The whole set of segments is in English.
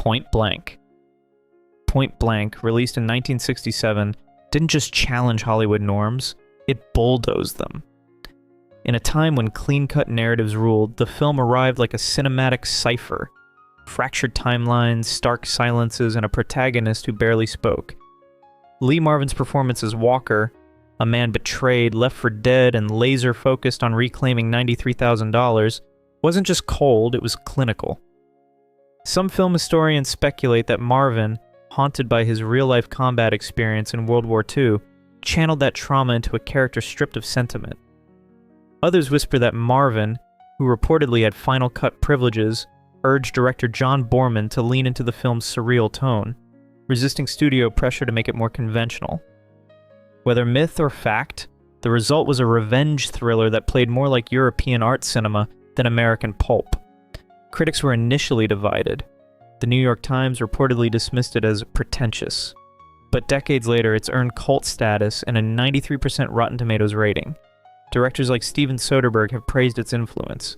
Point Blank. Point Blank, released in 1967, didn't just challenge Hollywood norms, it bulldozed them. In a time when clean-cut narratives ruled, the film arrived like a cinematic cipher. Fractured timelines, stark silences, and a protagonist who barely spoke. Lee Marvin's performance as Walker, a man betrayed, left for dead, and laser-focused on reclaiming $93,000, wasn't just cold, it was clinical. Some film historians speculate that Marvin, haunted by his real-life combat experience in World War II, channeled that trauma into a character stripped of sentiment. Others whisper that Marvin, who reportedly had Final Cut privileges, urged director John Borman to lean into the film's surreal tone, resisting studio pressure to make it more conventional. Whether myth or fact, the result was a revenge thriller that played more like European art cinema than American pulp. Critics were initially divided. The New York Times reportedly dismissed it as pretentious. But decades later, it's earned cult status and a 93% Rotten Tomatoes rating. Directors like Steven Soderbergh have praised its influence.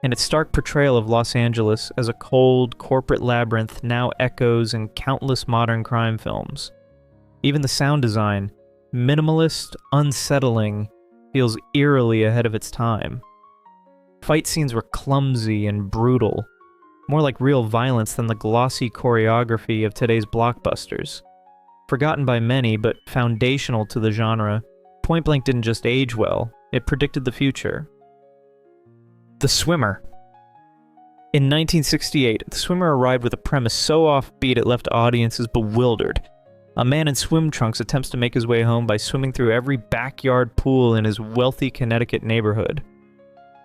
And its stark portrayal of Los Angeles as a cold, corporate labyrinth now echoes in countless modern crime films. Even the sound design, minimalist, unsettling, feels eerily ahead of its time. Fight scenes were clumsy and brutal, more like real violence than the glossy choreography of today's blockbusters. Forgotten by many, but foundational to the genre, Point Blank didn't just age well, it predicted the future. The Swimmer. In 1968, The Swimmer arrived with a premise so offbeat it left audiences bewildered. A man in swim trunks attempts to make his way home by swimming through every backyard pool in his wealthy Connecticut neighborhood.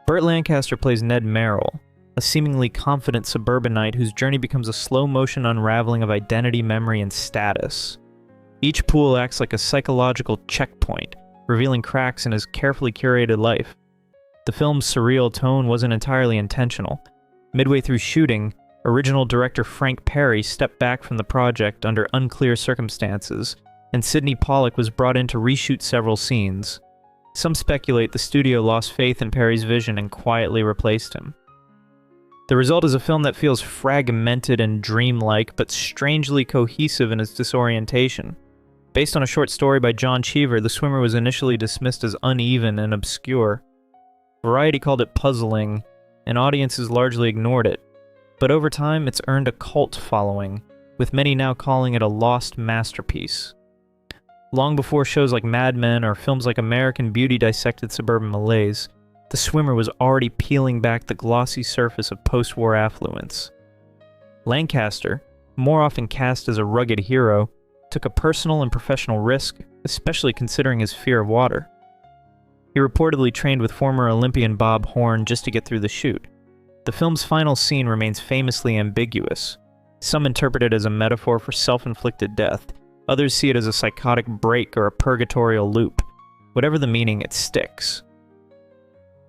Burt Lancaster plays Ned Merrill, a seemingly confident suburbanite whose journey becomes a slow-motion unraveling of identity, memory, and status. Each pool acts like a psychological checkpoint, revealing cracks in his carefully curated life. The film's surreal tone wasn't entirely intentional. Midway through shooting, original director Frank Perry stepped back from the project under unclear circumstances, and Sidney Pollack was brought in to reshoot several scenes. Some speculate the studio lost faith in Perry's vision and quietly replaced him. The result is a film that feels fragmented and dreamlike, but strangely cohesive in its disorientation. Based on a short story by John Cheever, The Swimmer was initially dismissed as uneven and obscure. Variety called it puzzling, and audiences largely ignored it. But over time, it's earned a cult following, with many now calling it a lost masterpiece. Long before shows like Mad Men or films like American Beauty dissected suburban malaise, The Swimmer was already peeling back the glossy surface of post-war affluence. Lancaster, more often cast as a rugged hero, took a personal and professional risk, especially considering his fear of water. He reportedly trained with former Olympian Bob Horn just to get through the shoot. The film's final scene remains famously ambiguous. Some interpret it as a metaphor for self-inflicted death. Others see it as a psychotic break or a purgatorial loop. Whatever the meaning, it sticks.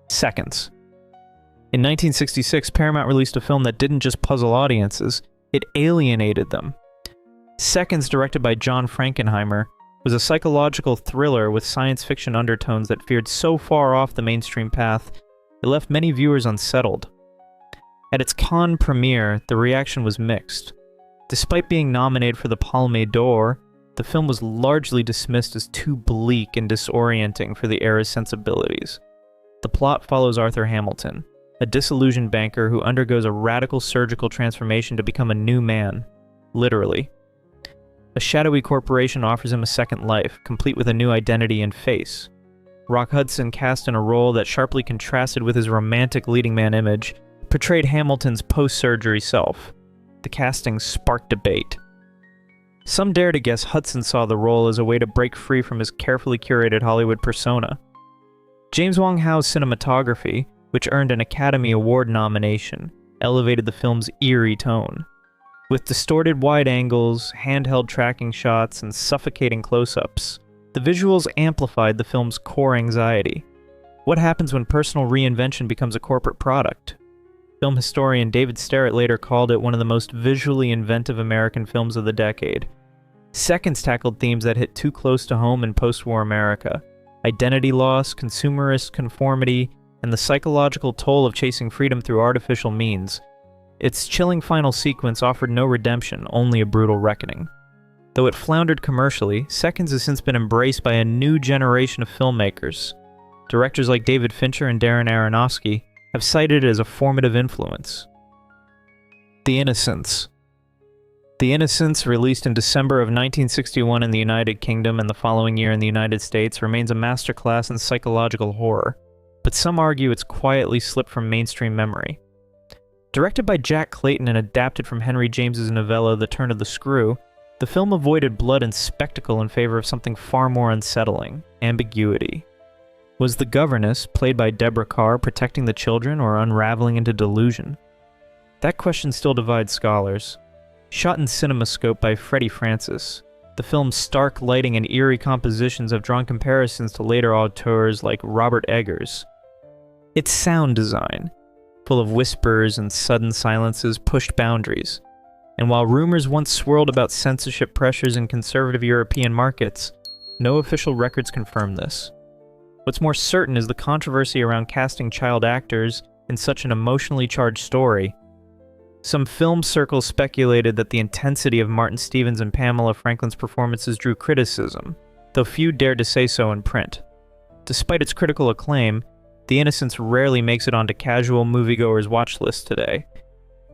Seconds. In 1966, Paramount released a film that didn't just puzzle audiences, it alienated them. Seconds, directed by John Frankenheimer, was a psychological thriller with science fiction undertones that veered so far off the mainstream path, it left many viewers unsettled. At its Cannes premiere, the reaction was mixed. Despite being nominated for the Palme d'Or, the film was largely dismissed as too bleak and disorienting for the era's sensibilities. The plot follows Arthur Hamilton, a disillusioned banker who undergoes a radical surgical transformation to become a new man, literally. A shadowy corporation offers him a second life, complete with a new identity and face. Rock Hudson, cast in a role that sharply contrasted with his romantic leading man image, portrayed Hamilton's post-surgery self. The casting sparked debate. Some dare to guess Hudson saw the role as a way to break free from his carefully curated Hollywood persona. James Wong Howe's cinematography, which earned an Academy Award nomination, elevated the film's eerie tone. With distorted wide angles, handheld tracking shots, and suffocating close-ups, the visuals amplified the film's core anxiety. What happens when personal reinvention becomes a corporate product? Film historian David Starrett later called it one of the most visually inventive American films of the decade. Seconds tackled themes that hit too close to home in post-war America: identity loss, consumerist conformity, and the psychological toll of chasing freedom through artificial means. Its chilling final sequence offered no redemption, only a brutal reckoning. Though it floundered commercially, Seconds has since been embraced by a new generation of filmmakers. Directors like David Fincher and Darren Aronofsky have cited it as a formative influence. The Innocence. The Innocence, released in December of 1961 in the United Kingdom and the following year in the United States, remains a masterclass in psychological horror, but some argue it's quietly slipped from mainstream memory. Directed by Jack Clayton and adapted from Henry James's novella The Turn of the Screw, the film avoided blood and spectacle in favor of something far more unsettling: ambiguity. Was the governess, played by Deborah Kerr, protecting the children or unraveling into delusion? That question still divides scholars. Shot in CinemaScope by Freddie Francis, the film's stark lighting and eerie compositions have drawn comparisons to later auteurs like Robert Eggers. Its sound design, full of whispers and sudden silences, pushed boundaries. And while rumors once swirled about censorship pressures in conservative European markets, no official records confirm this. What's more certain is the controversy around casting child actors in such an emotionally charged story. Some film circles speculated that the intensity of Martin Stevens and Pamela Franklin's performances drew criticism, though few dared to say so in print. Despite its critical acclaim, The Innocence rarely makes it onto casual moviegoers' watch lists today.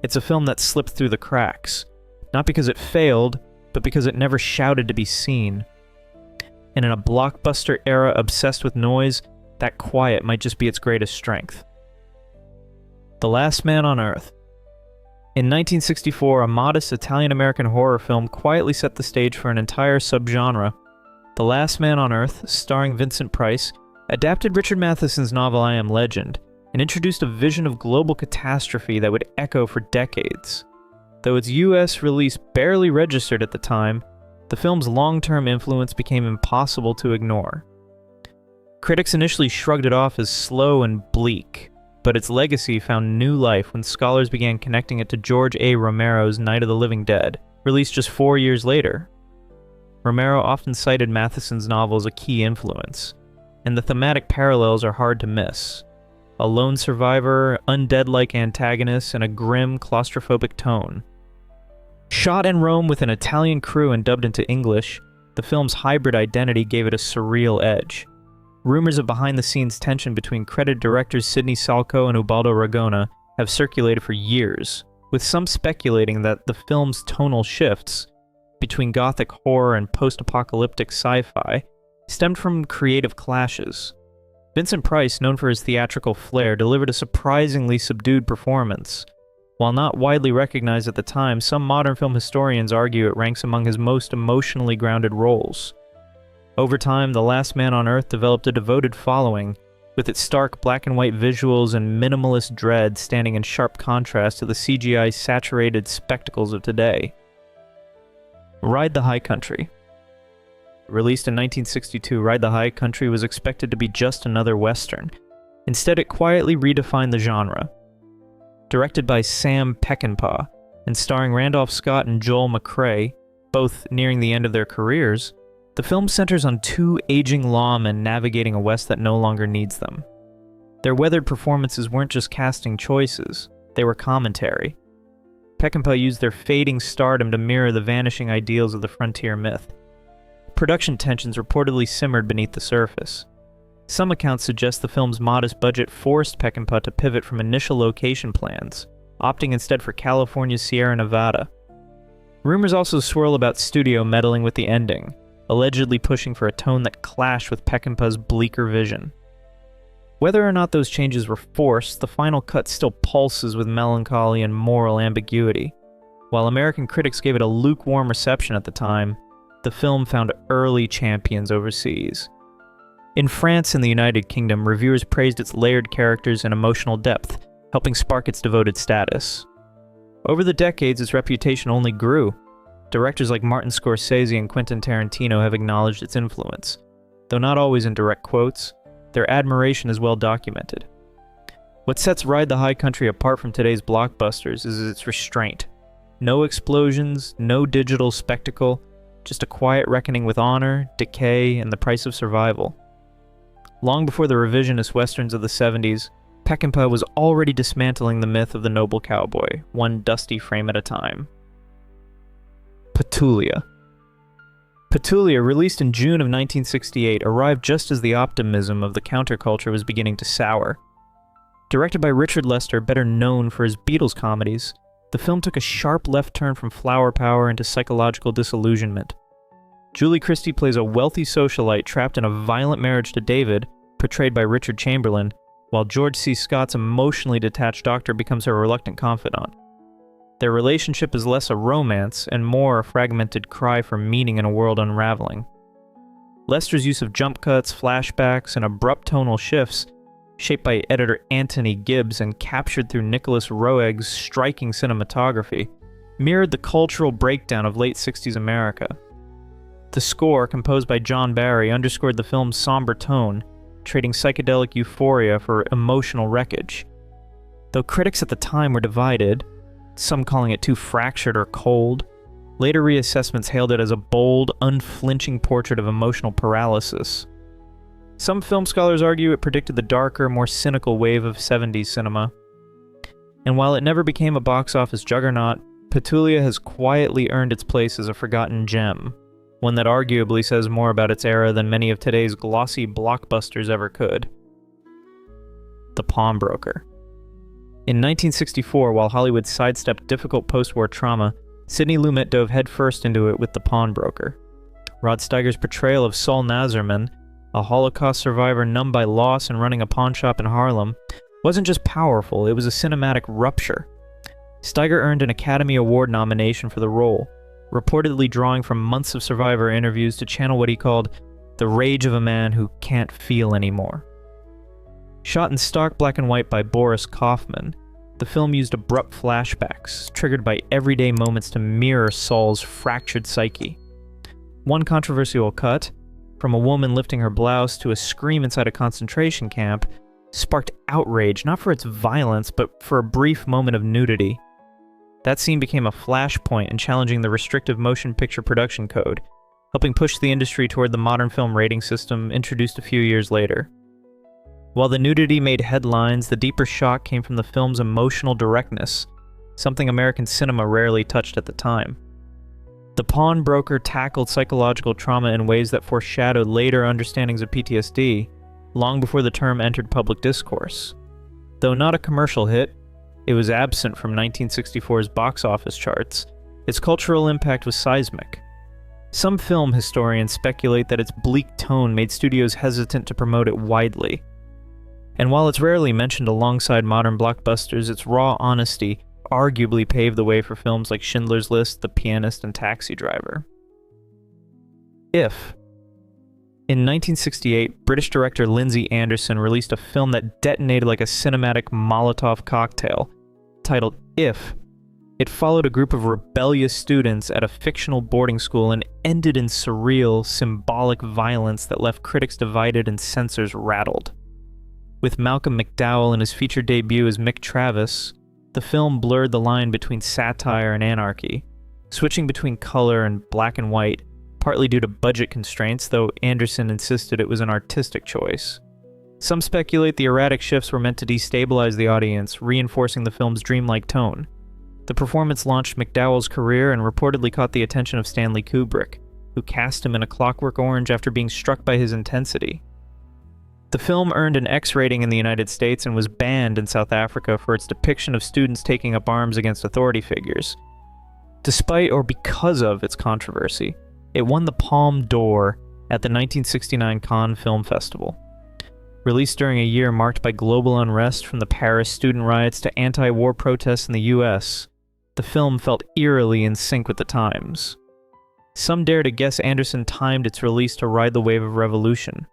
It's a film that slipped through the cracks, not because it failed, but because it never shouted to be seen. And in a blockbuster era obsessed with noise, that quiet might just be its greatest strength. The Last Man on Earth. In 1964, a modest Italian-American horror film quietly set the stage for an entire subgenre. The Last Man on Earth, starring Vincent Price, adapted Richard Matheson's novel I Am Legend, and introduced a vision of global catastrophe that would echo for decades. Though its US release barely registered at the time, the film's long-term influence became impossible to ignore. Critics initially shrugged it off as slow and bleak, but its legacy found new life when scholars began connecting it to George A. Romero's Night of the Living Dead, released just 4 years later. Romero often cited Matheson's novel as a key influence, and the thematic parallels are hard to miss. A lone survivor, undead-like antagonists, and a grim, claustrophobic tone. Shot in Rome with an Italian crew and dubbed into English, the film's hybrid identity gave it a surreal edge. Rumors of behind-the-scenes tension between credited directors Sidney Salco and Ubaldo Ragona have circulated for years, with some speculating that the film's tonal shifts between gothic horror and post-apocalyptic sci-fi stemmed from creative clashes. Vincent Price, known for his theatrical flair, delivered a surprisingly subdued performance. While not widely recognized at the time, some modern film historians argue it ranks among his most emotionally grounded roles. Over time, The Last Man on Earth developed a devoted following, with its stark black and white visuals and minimalist dread standing in sharp contrast to the CGI-saturated spectacles of today. Ride the High Country. Released in 1962, Ride the High Country was expected to be just another Western. Instead, it quietly redefined the genre. Directed by Sam Peckinpah, and starring Randolph Scott and Joel McCrea, both nearing the end of their careers, the film centers on two aging lawmen navigating a West that no longer needs them. Their weathered performances weren't just casting choices, they were commentary. Peckinpah used their fading stardom to mirror the vanishing ideals of the frontier myth. Production tensions reportedly simmered beneath the surface. Some accounts suggest the film's modest budget forced Peckinpah to pivot from initial location plans, opting instead for California's Sierra Nevada. Rumors also swirl about studio meddling with the ending, allegedly pushing for a tone that clashed with Peckinpah's bleaker vision. Whether or not those changes were forced, the final cut still pulses with melancholy and moral ambiguity. While American critics gave it a lukewarm reception at the time, the film found early champions overseas. In France and the United Kingdom, reviewers praised its layered characters and emotional depth, helping spark its devoted status. Over the decades, its reputation only grew. Directors like Martin Scorsese and Quentin Tarantino have acknowledged its influence. Though not always in direct quotes, their admiration is well documented. What sets Ride the High Country apart from today's blockbusters is its restraint. No explosions, no digital spectacle, just a quiet reckoning with honor, decay, and the price of survival. Long before the revisionist westerns of the 70s, Peckinpah was already dismantling the myth of the noble cowboy, one dusty frame at a time. Petulia. Petulia, released in June of 1968, arrived just as the optimism of the counterculture was beginning to sour. Directed by Richard Lester, better known for his Beatles comedies, the film took a sharp left turn from flower power into psychological disillusionment. Julie Christie plays a wealthy socialite trapped in a violent marriage to David, portrayed by Richard Chamberlain, while George C. Scott's emotionally detached doctor becomes her reluctant confidant. Their relationship is less a romance and more a fragmented cry for meaning in a world unraveling. Lester's use of jump cuts, flashbacks, and abrupt tonal shifts, shaped by editor Anthony Gibbs and captured through Nicholas Roeg's striking cinematography, mirrored the cultural breakdown of late 60s America. The score, composed by John Barry, underscored the film's somber tone, trading psychedelic euphoria for emotional wreckage. Though critics at the time were divided, some calling it too fractured or cold, later reassessments hailed it as a bold, unflinching portrait of emotional paralysis. Some film scholars argue it predicted the darker, more cynical wave of 70s cinema. And while it never became a box office juggernaut, Petulia has quietly earned its place as a forgotten gem, one that arguably says more about its era than many of today's glossy blockbusters ever could. The Pawnbroker. In 1964, while Hollywood sidestepped difficult post-war trauma, Sidney Lumet dove headfirst into it with The Pawnbroker. Rod Steiger's portrayal of Saul Nazarman, a Holocaust survivor numbed by loss and running a pawn shop in Harlem, wasn't just powerful, it was a cinematic rupture. Steiger earned an Academy Award nomination for the role, reportedly drawing from months of survivor interviews to channel what he called the rage of a man who can't feel anymore. Shot in stark black and white by Boris Kaufman, the film used abrupt flashbacks, triggered by everyday moments to mirror Saul's fractured psyche. One controversial cut, from a woman lifting her blouse to a scream inside a concentration camp, sparked outrage not for its violence, but for a brief moment of nudity. That scene became a flashpoint in challenging the restrictive motion picture production code, helping push the industry toward the modern film rating system introduced a few years later. While the nudity made headlines, the deeper shock came from the film's emotional directness, something American cinema rarely touched at the time. The Pawnbroker tackled psychological trauma in ways that foreshadowed later understandings of PTSD, long before the term entered public discourse. Though not a commercial hit, it was absent from 1964's box office charts. Its cultural impact was seismic. Some film historians speculate that its bleak tone made studios hesitant to promote it widely. And while it's rarely mentioned alongside modern blockbusters, its raw honesty arguably paved the way for films like Schindler's List, The Pianist, and Taxi Driver. If. In 1968, British director Lindsay Anderson released a film that detonated like a cinematic Molotov cocktail, titled If. It followed a group of rebellious students at a fictional boarding school and ended in surreal, symbolic violence that left critics divided and censors rattled. With Malcolm McDowell in his feature debut as Mick Travis, the film blurred the line between satire and anarchy, switching between color and black and white, partly due to budget constraints, though Anderson insisted it was an artistic choice. Some speculate the erratic shifts were meant to destabilize the audience, reinforcing the film's dreamlike tone. The performance launched McDowell's career and reportedly caught the attention of Stanley Kubrick, who cast him in A Clockwork Orange after being struck by his intensity. The film earned an X rating in the United States and was banned in South Africa for its depiction of students taking up arms against authority figures. Despite or because of its controversy, it won the Palme d'Or at the 1969 Cannes Film Festival. Released during a year marked by global unrest from the Paris student riots to anti-war protests in the US, the film felt eerily in sync with the times. Some dare to guess Anderson timed its release to ride the wave of revolution.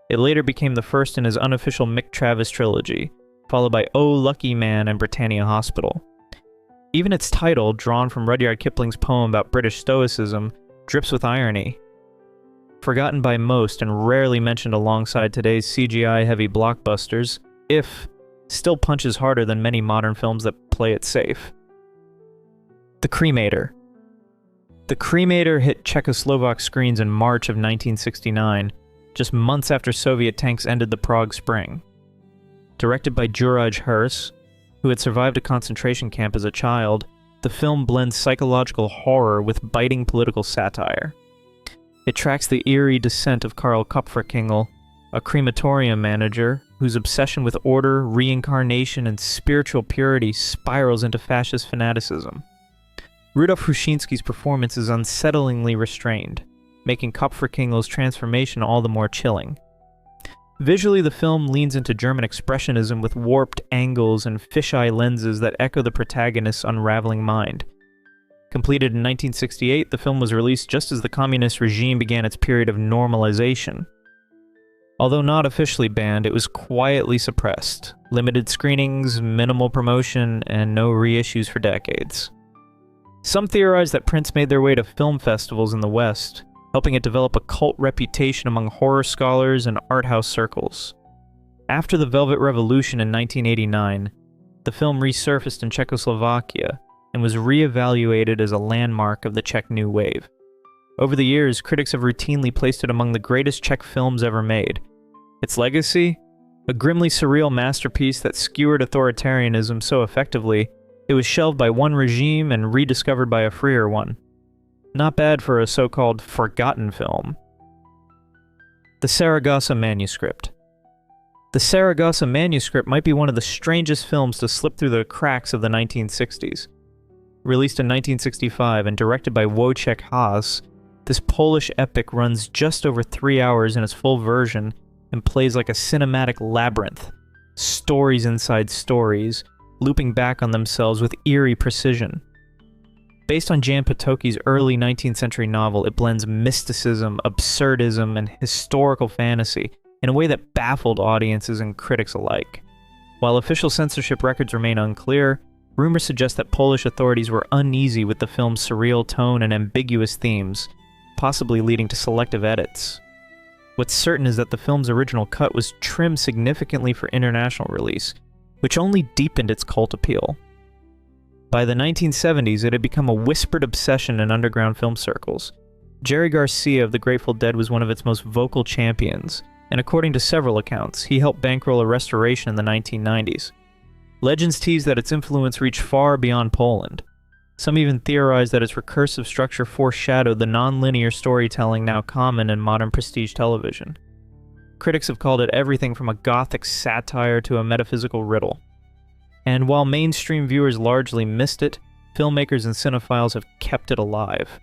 It later became the first in his unofficial Mick Travis trilogy, followed by Oh Lucky Man and Britannia Hospital. Even its title, drawn from Rudyard Kipling's poem about British Stoicism, drips with irony. Forgotten by most and rarely mentioned alongside today's CGI-heavy blockbusters, If still punches harder than many modern films that play it safe. The Cremator. The Cremator hit Czechoslovak screens in March of 1969, just months after Soviet tanks ended the Prague Spring. Directed by Juraj Hers, who had survived a concentration camp as a child, the film blends psychological horror with biting political satire. It tracks the eerie descent of Karl Kopferkingel, a crematorium manager whose obsession with order, reincarnation, and spiritual purity spirals into fascist fanaticism. Rudolf Hruszynski's performance is unsettlingly restrained, making Kopferkingel's transformation all the more chilling. Visually, the film leans into German expressionism with warped angles and fisheye lenses that echo the protagonist's unraveling mind. Completed in 1968, the film was released just as the communist regime began its period of normalization. Although not officially banned, it was quietly suppressed. Limited screenings, minimal promotion, and no reissues for decades. Some theorize that prints made their way to film festivals in the West, helping it develop a cult reputation among horror scholars and art house circles. After the Velvet Revolution in 1989, the film resurfaced in Czechoslovakia and was re-evaluated as a landmark of the Czech New Wave. Over the years, critics have routinely placed it among the greatest Czech films ever made. Its legacy? A grimly surreal masterpiece that skewered authoritarianism so effectively, it was shelved by one regime and rediscovered by a freer one. Not bad for a so-called forgotten film. The Sarraasa Manuscript. The Sarraasa Manuscript might be one of the strangest films to slip through the cracks of the 1960s. Released in 1965 and directed by Wojciech Haas, this Polish epic runs just over 3 hours in its full version and plays like a cinematic labyrinth. Stories inside stories, looping back on themselves with eerie precision. Based on Jan Potocki's early 19th century novel, it blends mysticism, absurdism, and historical fantasy in a way that baffled audiences and critics alike. While official censorship records remain unclear, rumors suggest that Polish authorities were uneasy with the film's surreal tone and ambiguous themes, possibly leading to selective edits. What's certain is that the film's original cut was trimmed significantly for international release, which only deepened its cult appeal. By the 1970s, it had become a whispered obsession in underground film circles. Jerry Garcia of the Grateful Dead was one of its most vocal champions, and according to several accounts, he helped bankroll a restoration in the 1990s. Legends tease that its influence reached far beyond Poland. Some even theorize that its recursive structure foreshadowed the non-linear storytelling now common in modern prestige television. Critics have called it everything from a gothic satire to a metaphysical riddle. And while mainstream viewers largely missed it, filmmakers and cinephiles have kept it alive.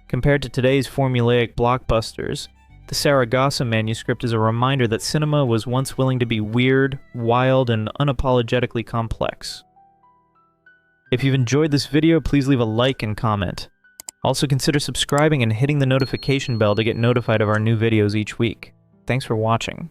Compared to today's formulaic blockbusters, the Sarraasa Manuscript is a reminder that cinema was once willing to be weird, wild, and unapologetically complex. If you've enjoyed this video, please leave a like and comment. Also consider subscribing and hitting the notification bell to get notified of our new videos each week. Thanks for watching.